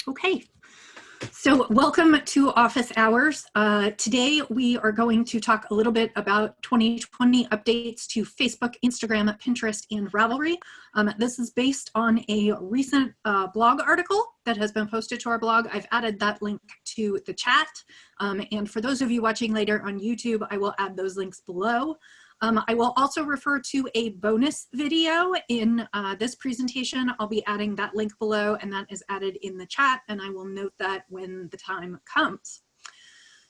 Okay, so welcome to Office Hours. Today we are going to talk a little bit about 2020 updates to Facebook, Instagram, Pinterest, and Ravelry. This is based on a recent blog article that has been posted to our blog. I've added that link to the chat. And for those of you watching later on YouTube, I will add those links below. I will also refer to a bonus video in this presentation. I'll be adding that link below, and that is added in the chat, and I will note that when the time comes.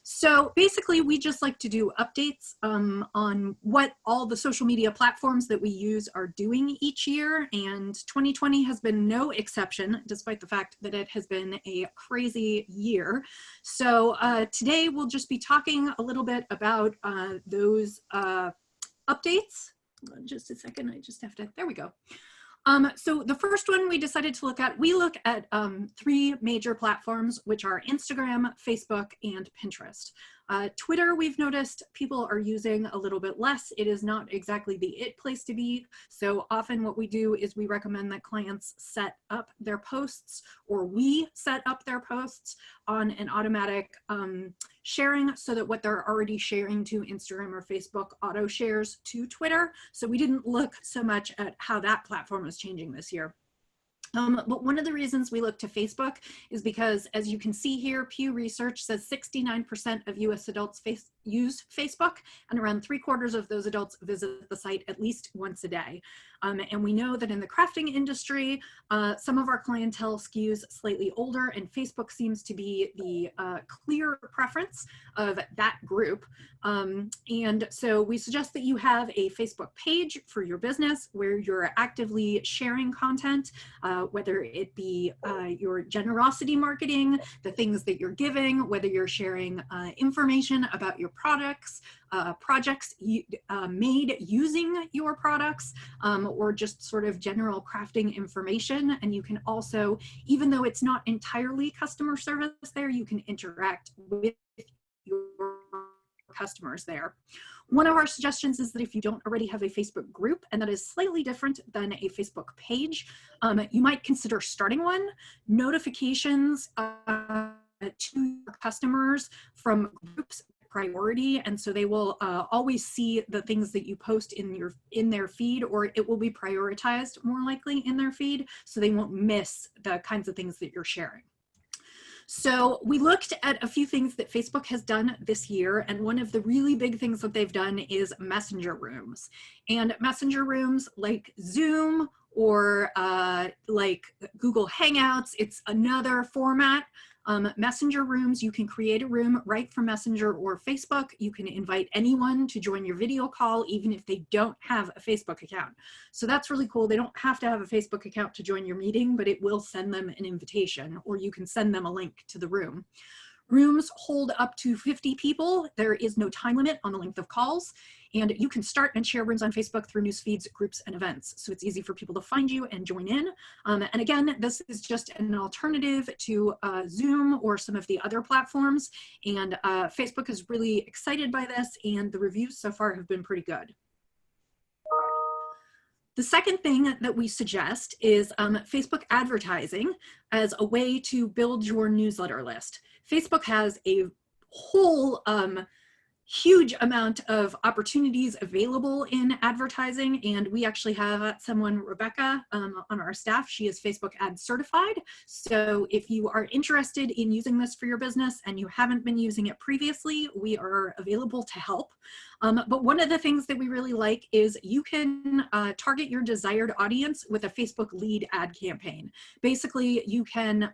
So basically, we just like to do updates on what all the social media platforms that we use are doing each year, and 2020 has been no exception, despite the fact that it has been a crazy year. So today we'll just be talking a little bit about those updates. Hold on just a second, I just have to, there we go. So the first one we decided to look at, we look at three major platforms, which are Instagram, Facebook, and Pinterest. Twitter, we've noticed people are using a little bit less. It is not exactly the it place to be. So often what we do is we recommend that clients set up their posts, or we set up their posts on an automatic sharing, so that what they're already sharing to Instagram or Facebook auto shares to Twitter. So we didn't look so much at how that platform is changing this year. But one of the reasons we look to Facebook is because, as you can see here, Pew Research says 69% of US adults use Facebook, and around 3/4 of those adults visit the site at least once a day. And we know that in the crafting industry, some of our clientele skews slightly older, and Facebook seems to be the clear preference of that group. And so we suggest that you have a Facebook page for your business where you're actively sharing content, whether it be your generosity marketing, the things that you're giving, whether you're sharing information about your products, projects made using your products, or just sort of general crafting information. And you can also, even though it's not entirely customer service there, you can interact with your customers there. One of our suggestions is that if you don't already have a Facebook group, and that is slightly different than a Facebook page, you might consider starting one. Notifications to your customers from groups priority, and so they will always see the things that you post in their feed, or it will be prioritized more likely in their feed, so they won't miss the kinds of things that you're sharing. So we looked at a few things that Facebook has done this year, and one of the really big things that they've done is messenger rooms. And messenger rooms like Zoom or like Google Hangouts, it's another format. Messenger rooms, you can create a room right from Messenger or Facebook. You can invite anyone to join your video call, even if they don't have a Facebook account. So that's really cool. They don't have to have a Facebook account to join your meeting, but it will send them an invitation, or you can send them a link to the room. Rooms hold up to 50 people. There is no time limit on the length of calls, and you can start and share rooms on Facebook through news feeds, groups, and events. So it's easy for people to find you and join in. And again, this is just an alternative to Zoom or some of the other platforms. And Facebook is really excited by this, and the reviews so far have been pretty good. The second thing that we suggest is Facebook advertising as a way to build your newsletter list. Facebook has a whole huge amount of opportunities available in advertising, and we actually have someone, Rebecca, on our staff. She is Facebook ad certified. So if you are interested in using this for your business and you haven't been using it previously, we are available to help. But one of the things that we really like is you can target your desired audience with a Facebook lead ad campaign. Basically, you can,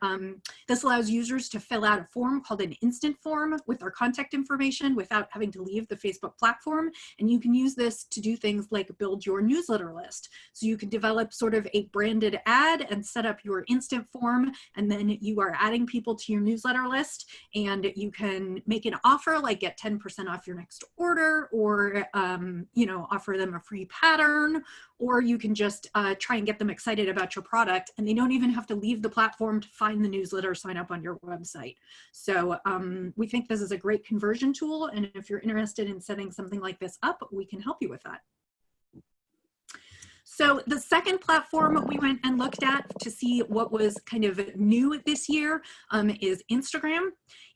this allows users to fill out a form called an instant form with their contact information without having to leave the Facebook platform. And you can use this to do things like build your newsletter list. So you can develop sort of a branded ad and set up your instant form, and then you are adding people to your newsletter list, and you can make an offer like get 10% off your next order, or you know, offer them a free pattern, or you can just try and get them excited about your product, and they don't even have to leave the platform to find the newsletter, sign up on your website. So we think this is a great conversion tool, and if you're interested in setting something like this up, we can help you with that. So the second platform we went and looked at to see what was kind of new this year is Instagram.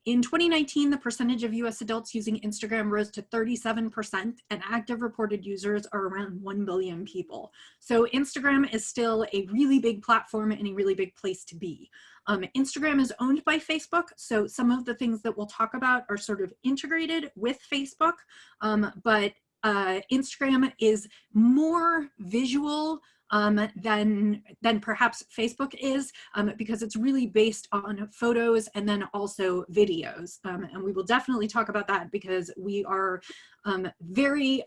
In 2019, the percentage of US adults using Instagram rose to 37%, and active reported users are around 1 billion people. So Instagram is still a really big platform and a really big place to be. Instagram is owned by Facebook, so some of the things that we'll talk about are sort of integrated with Facebook, but Instagram is more visual than perhaps Facebook is, because it's really based on photos and then also videos. And we will definitely talk about that because we are very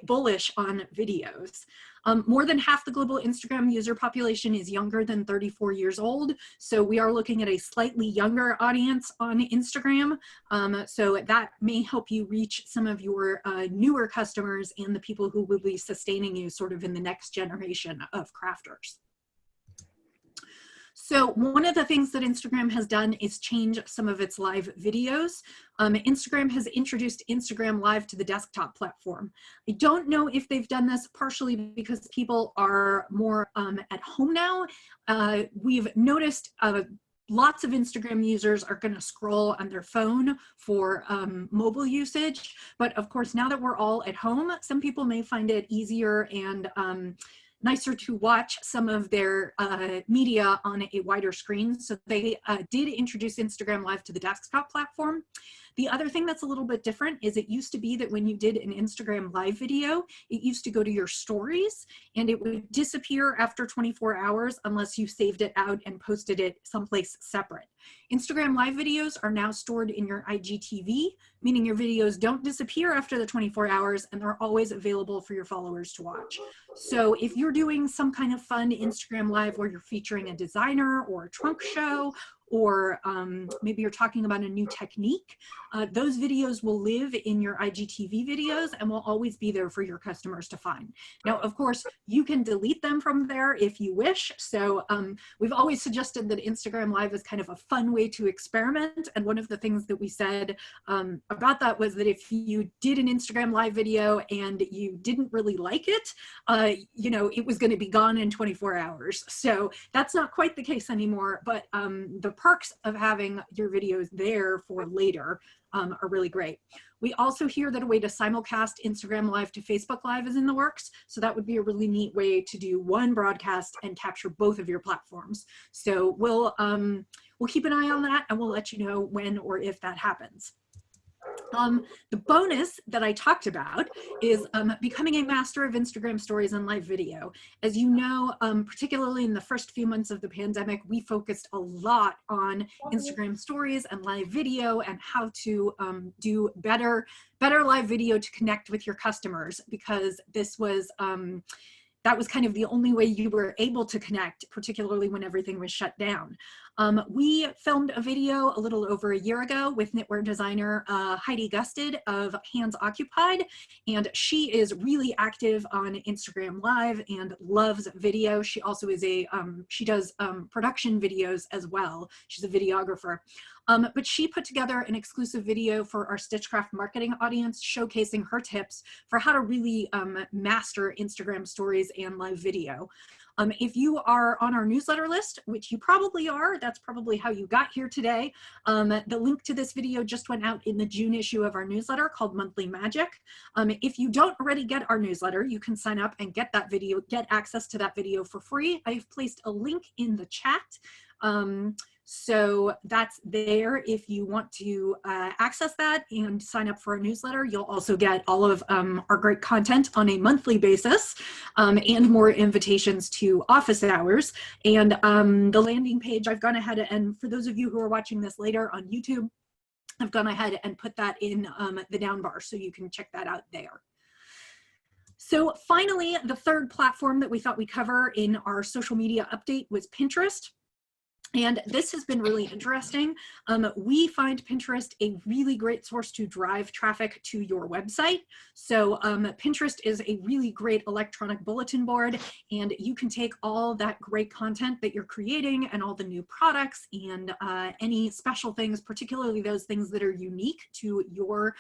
bullish on videos. More than half the global Instagram user population is younger than 34 years old. So we are looking at a slightly younger audience on Instagram. So that may help you reach some of your newer customers and the people who will be sustaining you sort of in the next generation of crafters. So one of the things that Instagram has done is change some of its live videos. Instagram has introduced Instagram Live to the desktop platform. I don't know if they've done this partially because people are more at home now. We've noticed lots of Instagram users are going to scroll on their phone for mobile usage. But of course, now that we're all at home, some people may find it easier and nicer to watch some of their media on a wider screen. So they did introduce Instagram Live to the desktop platform. The other thing that's a little bit different is it used to be that when you did an Instagram Live video, it used to go to your stories and it would disappear after 24 hours unless you saved it out and posted it someplace separate. Instagram Live videos are now stored in your IGTV, meaning your videos don't disappear after the 24 hours and they're always available for your followers to watch. So if you're doing some kind of fun Instagram Live where you're featuring a designer or a trunk show, or maybe you're talking about a new technique, those videos will live in your IGTV videos and will always be there for your customers to find. Now, of course, you can delete them from there if you wish. So we've always suggested that Instagram Live is kind of a fun way to experiment. And one of the things that we said about that was that if you did an Instagram Live video and you didn't really like it, you know, it was going to be gone in 24 hours. So that's not quite the case anymore, but the perks of having your videos there for later are really great. We also hear that a way to simulcast Instagram Live to Facebook Live is in the works. So that would be a really neat way to do one broadcast and capture both of your platforms. So we'll keep an eye on that and we'll let you know when or if that happens. The bonus that I talked about is becoming a master of Instagram stories and live video. As you know, particularly in the first few months of the pandemic, we focused a lot on Instagram stories and live video and how to do better live video to connect with your customers, because this was that was kind of the only way you were able to connect, particularly when everything was shut down. We filmed a video a little over a year ago with knitwear designer Heidi Gusted of Hands Occupied, and she is really active on Instagram Live and loves video. She also is she does production videos as well. She's a videographer. But she put together an exclusive video for our Stitchcraft marketing audience, showcasing her tips for how to really master Instagram stories and live video. If you are on our newsletter list, which you probably are, that's probably how you got here today. The link to this video just went out in the June issue of our newsletter called Monthly Magic. If you don't already get our newsletter, you can sign up and get that video, get access to that video for free. I've placed a link in the chat. So that's there if you want to access that and sign up for our newsletter. You'll also get all of our great content on a monthly basis and more invitations to office hours. And the landing page, I've gone ahead and for those of you who are watching this later on YouTube, I've gone ahead and put that in the down bar so you can check that out there. So finally, the third platform that we thought we'd cover in our social media update was Pinterest. And this has been really interesting. We find Pinterest a really great source to drive traffic to your website. So Pinterest is a really great electronic bulletin board, and you can take all that great content that you're creating and all the new products and any special things, particularly those things that are unique to your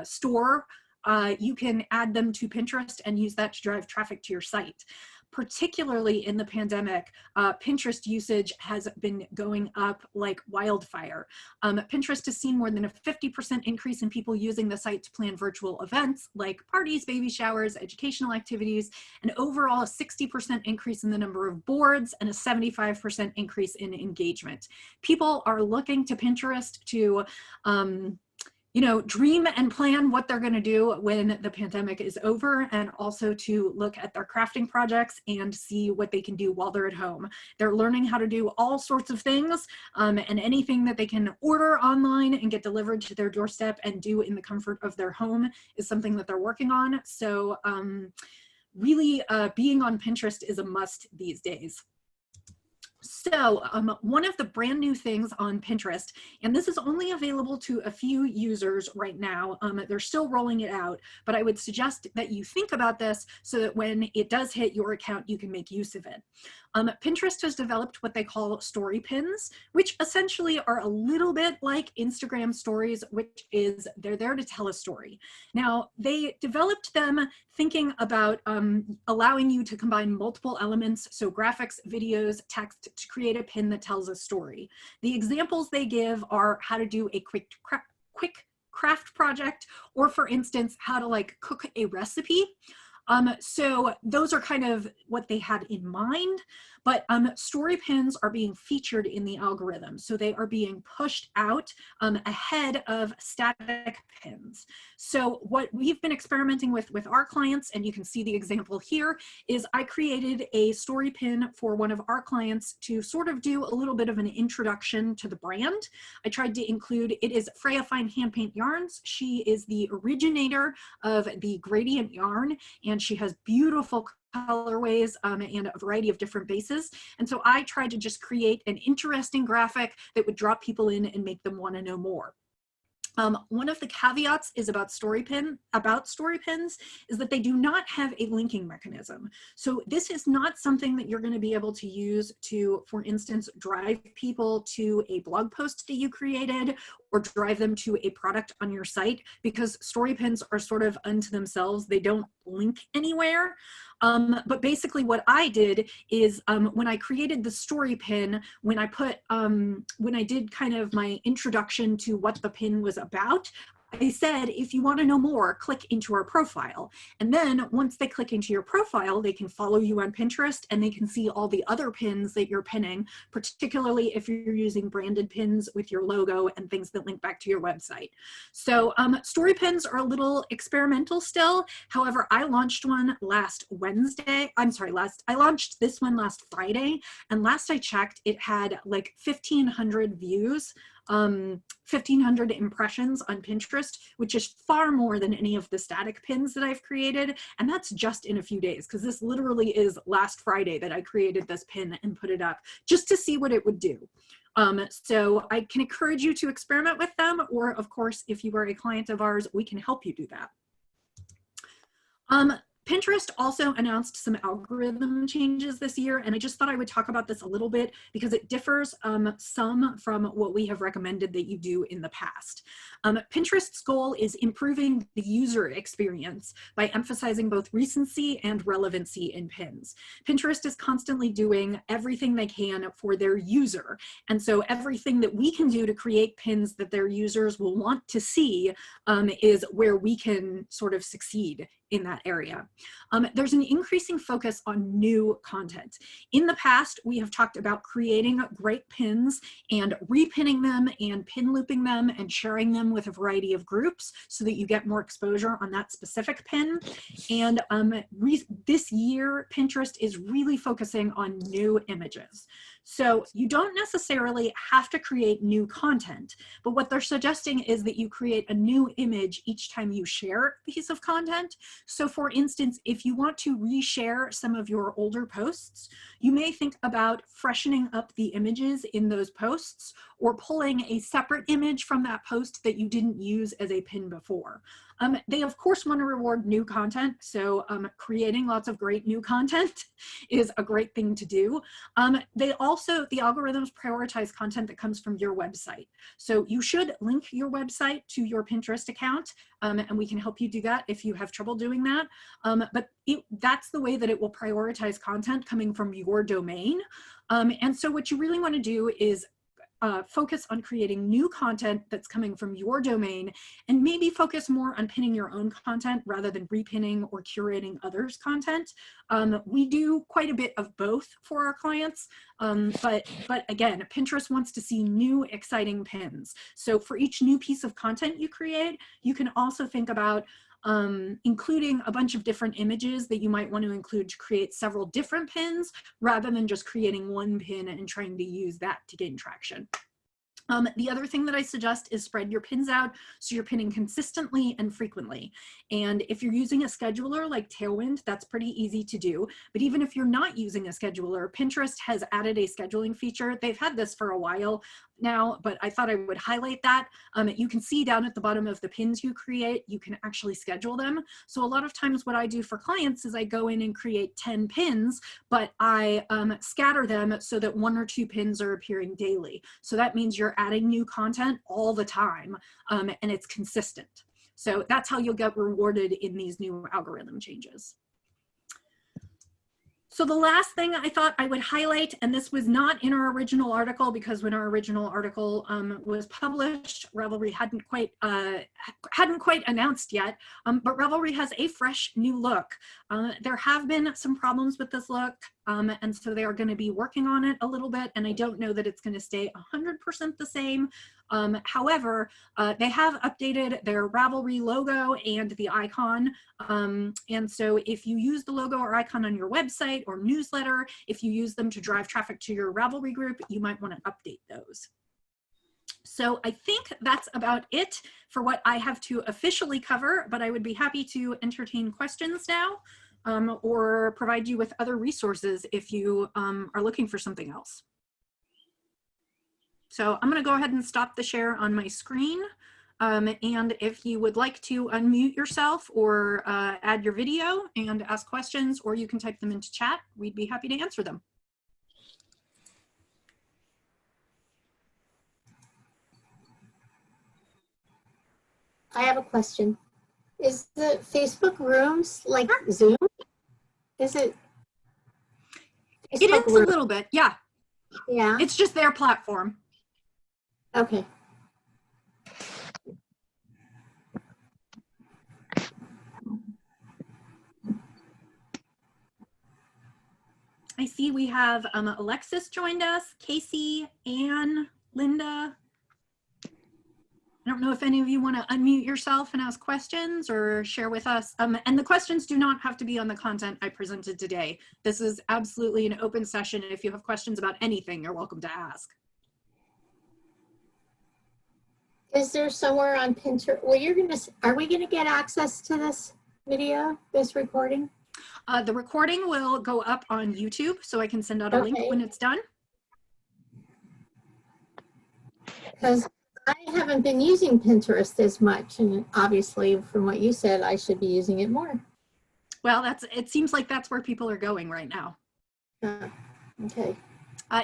store you can add them to Pinterest and use that to drive traffic to your site. Particularly in the pandemic, Pinterest usage has been going up like wildfire. Pinterest has seen more than a 50% increase in people using the site to plan virtual events like parties, baby showers, educational activities, an overall 60% increase in the number of boards and a 75% increase in engagement. People are looking to Pinterest to dream and plan what they're going to do when the pandemic is over, and also to look at their crafting projects and see what they can do while they're at home. They're learning how to do all sorts of things, and anything that they can order online and get delivered to their doorstep and do in the comfort of their home is something that they're working on. So really being on Pinterest is a must these days. So one of the brand new things on Pinterest, and this is only available to a few users right now, they're still rolling it out, but I would suggest that you think about this so that when it does hit your account, you can make use of it. Pinterest has developed what they call story pins, which essentially are a little bit like Instagram stories, which is they're there to tell a story. Now, they developed them thinking about allowing you to combine multiple elements, so graphics, videos, text, to create a pin that tells a story. The examples they give are how to do a quick craft project, or for instance, how to like cook a recipe. So those are kind of what they had in mind, but story pins are being featured in the algorithm. So they are being pushed out ahead of static pins. So what we've been experimenting with our clients, and you can see the example here, is I created a story pin for one of our clients to sort of do a little bit of an introduction to the brand. I tried to include, it is Freya Fine Hand Paint Yarns. She is the originator of the gradient yarn, and she has beautiful colorways and a variety of different bases. And so I tried to just create an interesting graphic that would draw people in and make them want to know more. One of the caveats is about story pins is that they do not have a linking mechanism. So this is not something that you're going to be able to use to, for instance, drive people to a blog post that you created or drive them to a product on your site, because story pins are sort of unto themselves. They don't link anywhere. But basically what I did is when I created the story pin, when I did kind of my introduction to what the pin was about, I said, if you want to know more, click into our profile. And then once they click into your profile, they can follow you on Pinterest and they can see all the other pins that you're pinning, particularly if you're using branded pins with your logo and things that link back to your website. So story pins are a little experimental still. However, I launched one last Wednesday. I launched this one last Friday. And last I checked, it had like 1,500 views. 1,500 impressions on Pinterest, which is far more than any of the static pins that I've created. And that's just in a few days, because this literally is last Friday that I created this pin and put it up just to see what it would do. So I can encourage you to experiment with them, or of course, if you are a client of ours, we can help you do that. Pinterest also announced some algorithm changes this year, and I just thought I would talk about this a little bit because it differs some from what we have recommended that you do in the past. Pinterest's goal is improving the user experience by emphasizing both recency and relevancy in pins. Pinterest is constantly doing everything they can for their user, and so everything that we can do to create pins that their users will want to see is where we can sort of succeed in that area. There's an increasing focus on new content. In the past, we have talked about creating great pins and repinning them and pin looping them and sharing them with a variety of groups so that you get more exposure on that specific pin. And this year, Pinterest is really focusing on new images. So you don't necessarily have to create new content, but what they're suggesting is that you create a new image each time you share a piece of content. So for instance, if you want to reshare some of your older posts, you may think about freshening up the images in those posts or pulling a separate image from that post that you didn't use as a pin before. They of course want to reward new content, so creating lots of great new content is a great thing to do. The algorithms prioritize content that comes from your website. So you should link your website to your Pinterest account, and we can help you do that if you have trouble doing that. But that's the way that it will prioritize content coming from your domain. And so what you really want to do is focus on creating new content that's coming from your domain, and maybe focus more on pinning your own content rather than repinning or curating others' content. We do quite a bit of both for our clients, but again, Pinterest wants to see new exciting pins. So for each new piece of content you create, you can also think about including a bunch of different images that you might want to include to create several different pins, rather than just creating one pin and trying to use that to gain traction. The other thing that I suggest is spread your pins out so you're pinning consistently and frequently. And if you're using a scheduler like Tailwind, that's pretty easy to do. But even if you're not using a scheduler, Pinterest has added a scheduling feature. They've had this for a while now, but I thought I would highlight that. You can see down at the bottom of the pins you create, you can actually schedule them. So a lot of times what I do for clients is I go in and create 10 pins, but I scatter them so that 1 or 2 pins are appearing daily. So that means you're adding new content all the time, and it's consistent. So that's how you'll get rewarded in these new algorithm changes. So the last thing I thought I would highlight, and this was not in our original article because when our original article was published, Ravelry hadn't quite announced yet, but Ravelry has a fresh new look. There have been some problems with this look, and so they are going to be working on it a little bit, and I don't know that it's going to stay 100% the same. However, they have updated their Ravelry logo and the icon. And so if you use the logo or icon on your website or newsletter, if you use them to drive traffic to your Ravelry group, you might want to update those. So I think that's about it for what I have to officially cover, but I would be happy to entertain questions now, or provide you with other resources if you are looking for something else. So I'm going to go ahead and stop the share on my screen. And if you would like to unmute yourself or add your video and ask questions, or you can type them into chat, we'd be happy to answer them. I have a question. Is the Facebook Rooms like Zoom? Is it? Facebook it is Rooms? A little bit, yeah. Yeah. It's just their platform. Okay. I see we have Alexis joined us, Casey, Anne, Linda. I don't know if any of you want to unmute yourself and ask questions or share with us. And the questions do not have to be on the content I presented today. This is absolutely an open session. If you have questions about anything, you're welcome to ask. Is there somewhere on Pinterest? Well, are we going to get access to this video, this recording? The recording will go up on YouTube, so I can send out a link when it's done. Because I haven't been using Pinterest as much, and obviously from what you said, I should be using it more. Well, it seems like that's where people are going right now. Okay.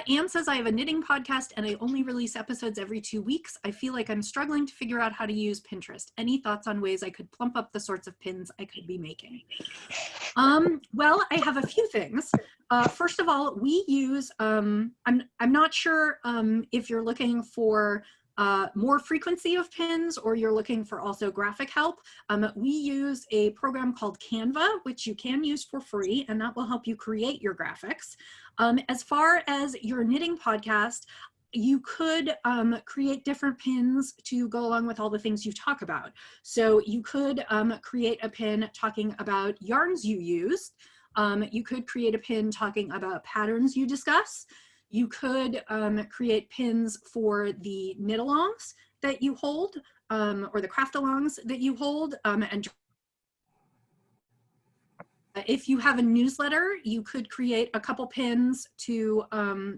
Anne says, I have a knitting podcast and I only release episodes every 2 weeks. I feel like I'm struggling to figure out how to use Pinterest. Any thoughts on ways I could plump up the sorts of pins I could be making? Well, I have a few things. First of all, we use, I'm not sure if you're looking for more frequency of pins or you're looking for also graphic help. We use a program called Canva, which you can use for free, and that will help you create your graphics. As far as your knitting podcast, you could create different pins to go along with all the things you talk about. So you could create a pin talking about yarns you used. You could create a pin talking about patterns you discuss. You could create pins for the knit-alongs that you hold, or the craft-alongs that you hold. And if you have a newsletter, you could create a couple pins to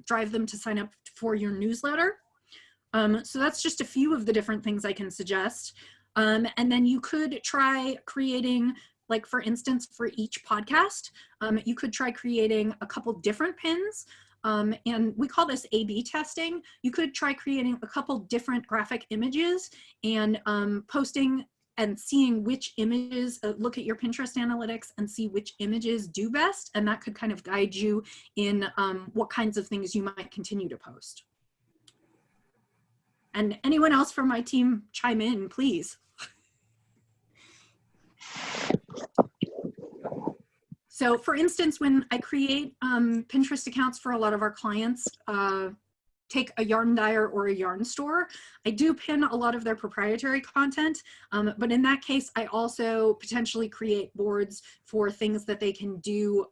drive them to sign up for your newsletter. So that's just a few of the different things I can suggest. And then you could try creating, like for instance, for each podcast, you could try creating a couple different pins. And we call this A/B testing. You could try creating a couple different graphic images and posting and seeing which images, look at your Pinterest analytics and see which images do best. And that could kind of guide you in what kinds of things you might continue to post. And anyone else from my team chime in, please. So for instance, when I create Pinterest accounts for a lot of our clients, take a yarn dyer or a yarn store, I do pin a lot of their proprietary content, but in that case, I also potentially create boards for things that they can do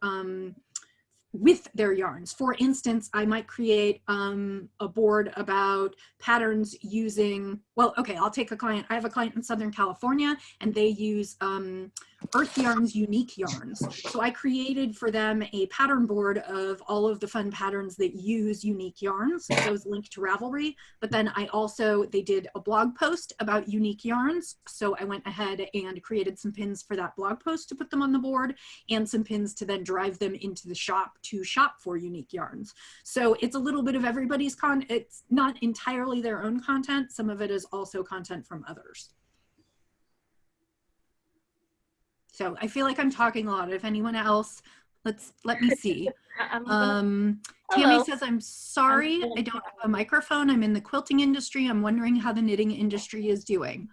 with their yarns. For instance, I might create a board about patterns using, well, okay, I'll take a client. I have a client in Southern California and they use Earth Yarn's unique yarns. So I created for them a pattern board of all of the fun patterns that use unique yarns. Those link to Ravelry, but then they did a blog post about unique yarns. So I went ahead and created some pins for that blog post to put them on the board and some pins to then drive them into the shop to shop for unique yarns. So it's a little bit of everybody's content. It's not entirely their own content. Some of it is also content from others. So I feel like I'm talking a lot. If anyone else, let me see. Tammy says, I'm sorry, I don't have a microphone. I'm in the quilting industry. I'm wondering how the knitting industry is doing.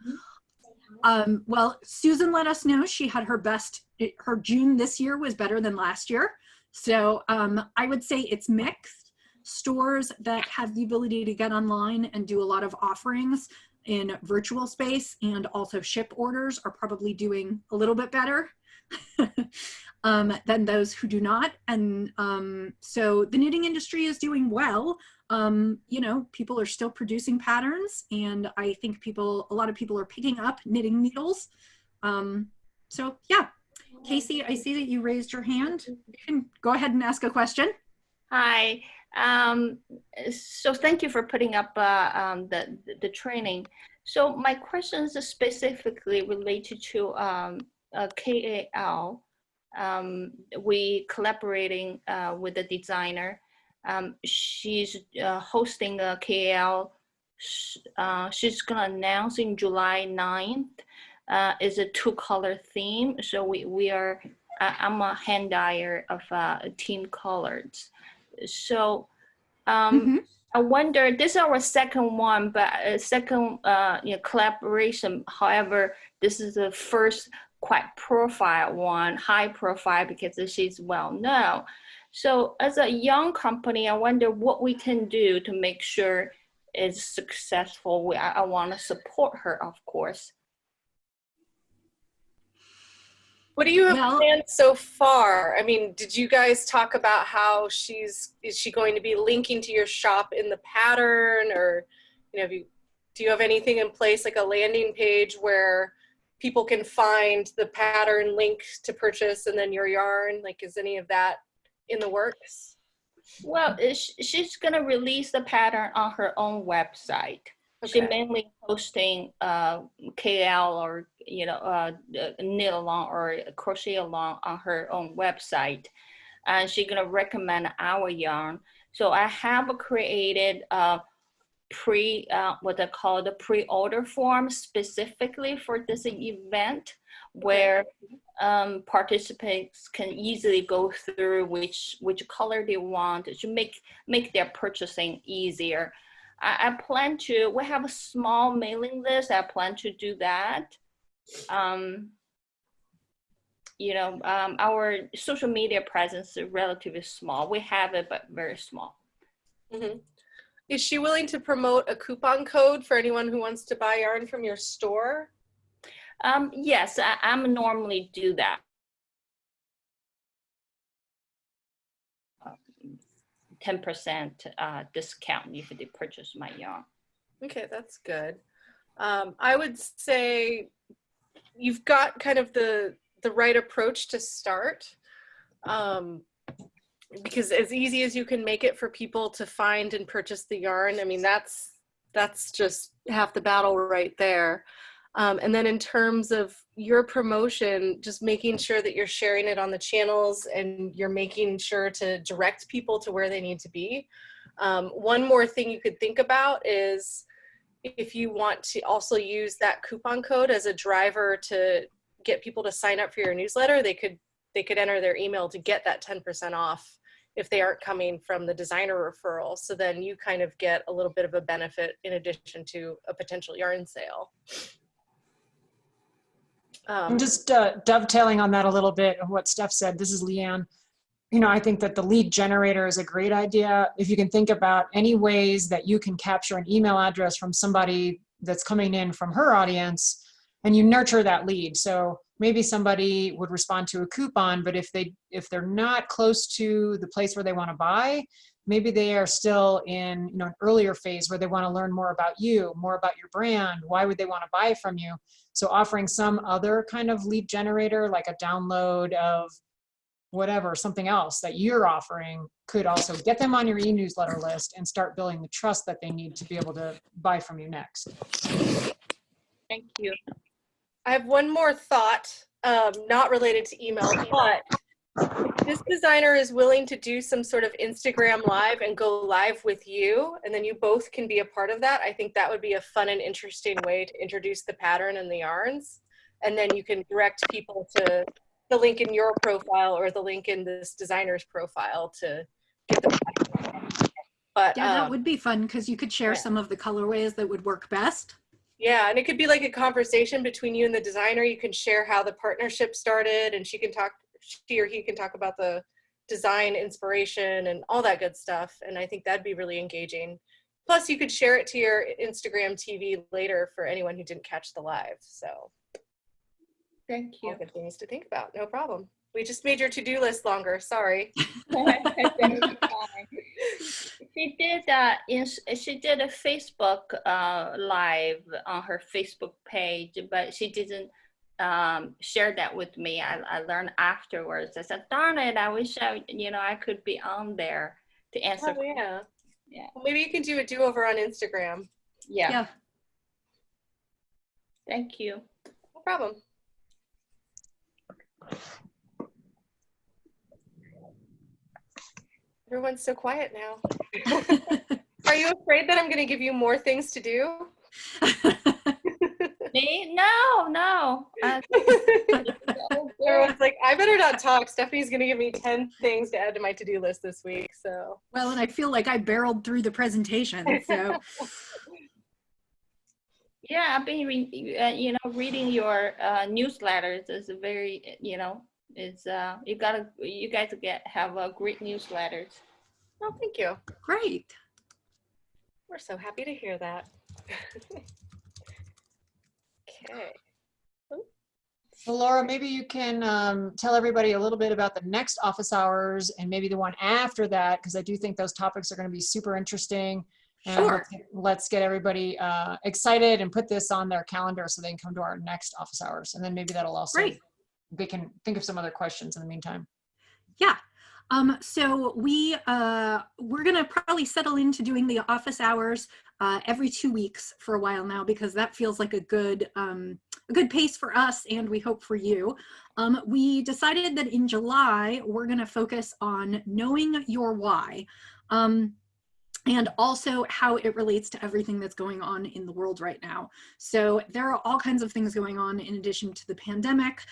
Well, Susan let us know she had her June this year was better than last year. So I would say it's mixed. Stores that have the ability to get online and do a lot of offerings in virtual space and also ship orders are probably doing a little bit better than those who do not. And so the knitting industry is doing well. You know, people are still producing patterns and I think a lot of people are picking up knitting needles. So yeah, Casey, I see that you raised your hand. You can go ahead and ask a question. Hi. So thank you for putting up the training. So my questions are specifically related to KAL. We collaborating with the designer. She's hosting a KAL. She's gonna announce in July 9th. Is a 2-color theme. So I'm a hand dyer of team colors. So I wonder, this is our second one, but second collaboration. However, this is the first quite profile one, high profile, because she's well known. So as a young company, I wonder what we can do to make sure it's successful. I want to support her, of course. What do you have planned so far? I mean, did you guys talk about how is she going to be linking to your shop in the pattern, or, you know, do you have anything in place, like a landing page where people can find the pattern link to purchase and then your yarn? Like, is any of that in the works? Well, she's going to release the pattern on her own website. Okay. She mainly posting KL or knit along or crochet along on her own website, and she's gonna recommend our yarn. So I have created what I call the pre-order form specifically for this event, where participants can easily go through which color they want to make their purchasing easier. I plan to, we have a small mailing list. I plan to do that. Our social media presence is relatively small. We have it, but very small. Mm-hmm. Is she willing to promote a coupon code for anyone who wants to buy yarn from your store? Yes, I'm normally do that. 10% discount if they purchase my yarn. Okay, that's good. I would say you've got kind of the right approach to start, because as easy as you can make it for people to find and purchase the yarn, I mean, that's just half the battle right there. And then in terms of your promotion, just making sure that you're sharing it on the channels and you're making sure to direct people to where they need to be. One more thing you could think about is if you want to also use that coupon code as a driver to get people to sign up for your newsletter, they could enter their email to get that 10% off if they aren't coming from the designer referral. So then you kind of get a little bit of a benefit in addition to a potential yarn sale. I'm just dovetailing on that a little bit of what Steph said. This is Leanne. You know, I think that the lead generator is a great idea. If you can think about any ways that you can capture an email address from somebody that's coming in from her audience and you nurture that lead. So maybe somebody would respond to a coupon, but if they're not close to the place where they want to buy, maybe they are still in, you know, an earlier phase where they want to learn more about you, more about your brand. Why would they want to buy from you? So offering some other kind of lead generator, like a download of whatever, something else that you're offering, could also get them on your e-newsletter list and start building the trust that they need to be able to buy from you next. Thank you. I have one more thought, not related to email, but if this designer is willing to do some sort of Instagram live and go live with you, and then you both can be a part of that, I think that would be a fun and interesting way to introduce the pattern and the yarns. And then you can direct people to the link in your profile or the link in this designer's profile to get the pattern. But yeah, that would be fun because you could share some of the colorways that would work best. Yeah, and it could be like a conversation between you and the designer. You can share how the partnership started, and she or he can talk about the design inspiration and all that good stuff. And I think that'd be really engaging. Plus, you could share it to your Instagram TV later for anyone who didn't catch the live. So Thank you. all good things to think about. No problem. We just made your to-do list longer. Sorry. She did a Facebook live on her Facebook page, but she didn't share that with me. I learned afterwards. I said, darn it, I wish I could be on there to answer. Oh, yeah. Yeah. Well, maybe you can do a do-over on Instagram. Yeah. Thank you. No problem. Everyone's so quiet now. Are you afraid that I'm going to give you more things to do? Me? No. Everyone's like, I better not talk. Stephanie's going to give me 10 things to add to my to-do list this week. So. Well, and I feel like I barreled through the presentation, so. Yeah, I've been reading your newsletters is very, you guys have a great newsletters. Oh, thank you. Great. We're so happy to hear that. Okay. So Laura, maybe you can tell everybody a little bit about the next office hours and maybe the one after that, because I do think those topics are going to be super interesting. And Sure. Let's get everybody excited and put this on their calendar so they can come to our next office hours. And then maybe that'll also, they can think of some other questions in the meantime. Yeah. So we're going to probably settle into doing the office hours every 2 weeks for a while now, because that feels like a good pace for us, and we hope for you. We decided that in July, we're going to focus on knowing your why. And also how it relates to everything that's going on in the world right now. So there are all kinds of things going on in addition to the pandemic.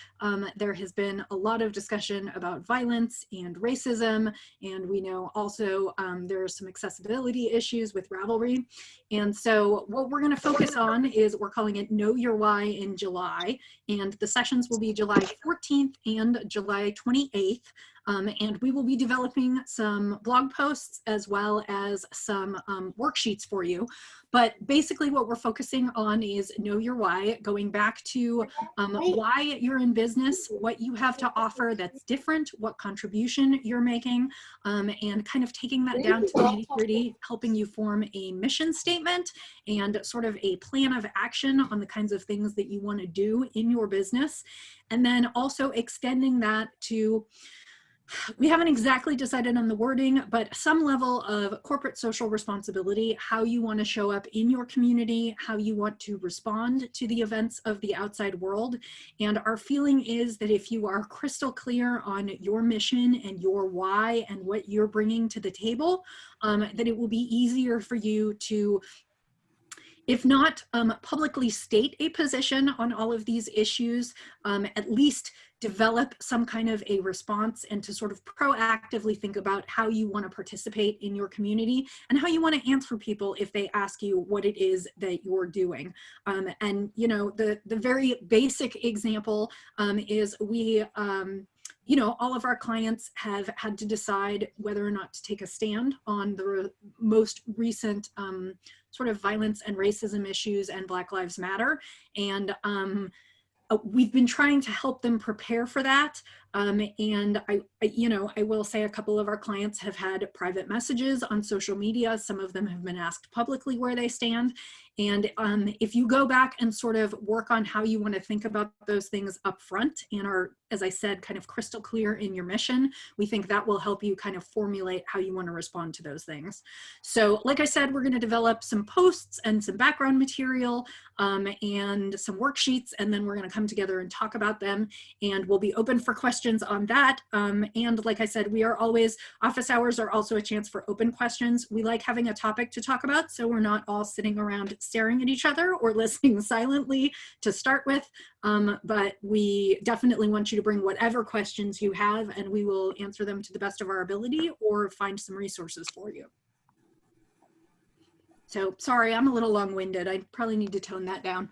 There has been a lot of discussion about violence and racism, and we know also there are some accessibility issues with Ravelry. And so what we're gonna focus on is, we're calling it Know Your Why in July, and the sessions will be July 14th and July 28th. And we will be developing some blog posts as well as some worksheets for you. But basically what we're focusing on is know your why, going back to why you're in business, what you have to offer that's different, what contribution you're making, and kind of taking that down to the nitty-gritty, helping you form a mission statement and sort of a plan of action on the kinds of things that you want to do in your business. And then also extending that to We haven't exactly decided on the wording, but some level of corporate social responsibility, how you want to show up in your community, how you want to respond to the events of the outside world. And our feeling is that if you are crystal clear on your mission and your why and what you're bringing to the table, that it will be easier for you to, if not publicly state a position on all of these issues, at least develop some kind of a response and to sort of proactively think about how you want to participate in your community and how you want to answer people if they ask you what it is that you're doing. And you know, the very basic example is we, you know, all of our clients have had to decide whether or not to take a stand on the most recent sort of violence and racism issues and Black Lives Matter. And we've been trying to help them prepare for that. And you know, I will say a couple of our clients have had private messages on social media. Some of them have been asked publicly where they stand. And if you go back and sort of work on how you want to think about those things up front and are, as I said, kind of crystal clear in your mission, we think that will help you kind of formulate how you want to respond to those things. So like I said, we're going to develop some posts and some background material and some worksheets, and then we're going to come together and talk about them, and we'll be open for questions on that. And like I said, we are always, office hours are also a chance for open questions. We like having a topic to talk about, so we're not all sitting around staring at each other or listening silently to start with, but we definitely want you to bring whatever questions you have, and we will answer them to the best of our ability or find some resources for you. So sorry, I'm a little long-winded. I probably need to tone that down.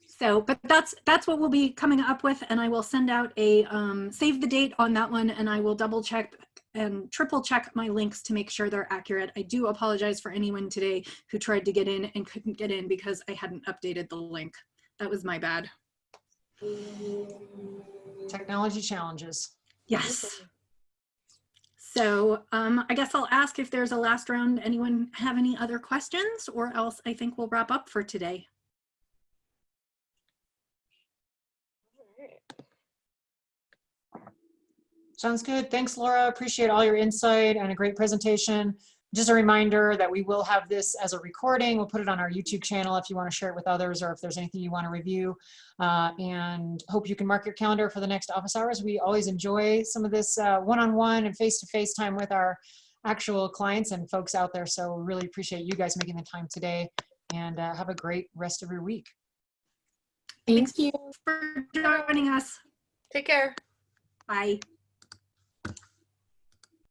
So, but that's what we'll be coming up with, and I will send out a save the date on that one, and I will double check and triple check my links to make sure they're accurate. I do apologize for anyone today who tried to get in and couldn't get in because I hadn't updated the link. That was my bad. Technology challenges. Yes. So I guess I'll ask if there's a last round. Anyone have any other questions, or else I think we'll wrap up for today. Sounds good. Thanks, Laura. Appreciate all your insight and a great presentation. Just a reminder that we will have this as a recording. We'll put it on our YouTube channel if you want to share it with others, or if there's anything you want to review. And hope you can mark your calendar for the next office hours. We always enjoy some of this one-on-one and face-to-face time with our actual clients and folks out there. So really appreciate you guys making the time today, and have a great rest of your week. Thank you for joining us. Take care. Bye.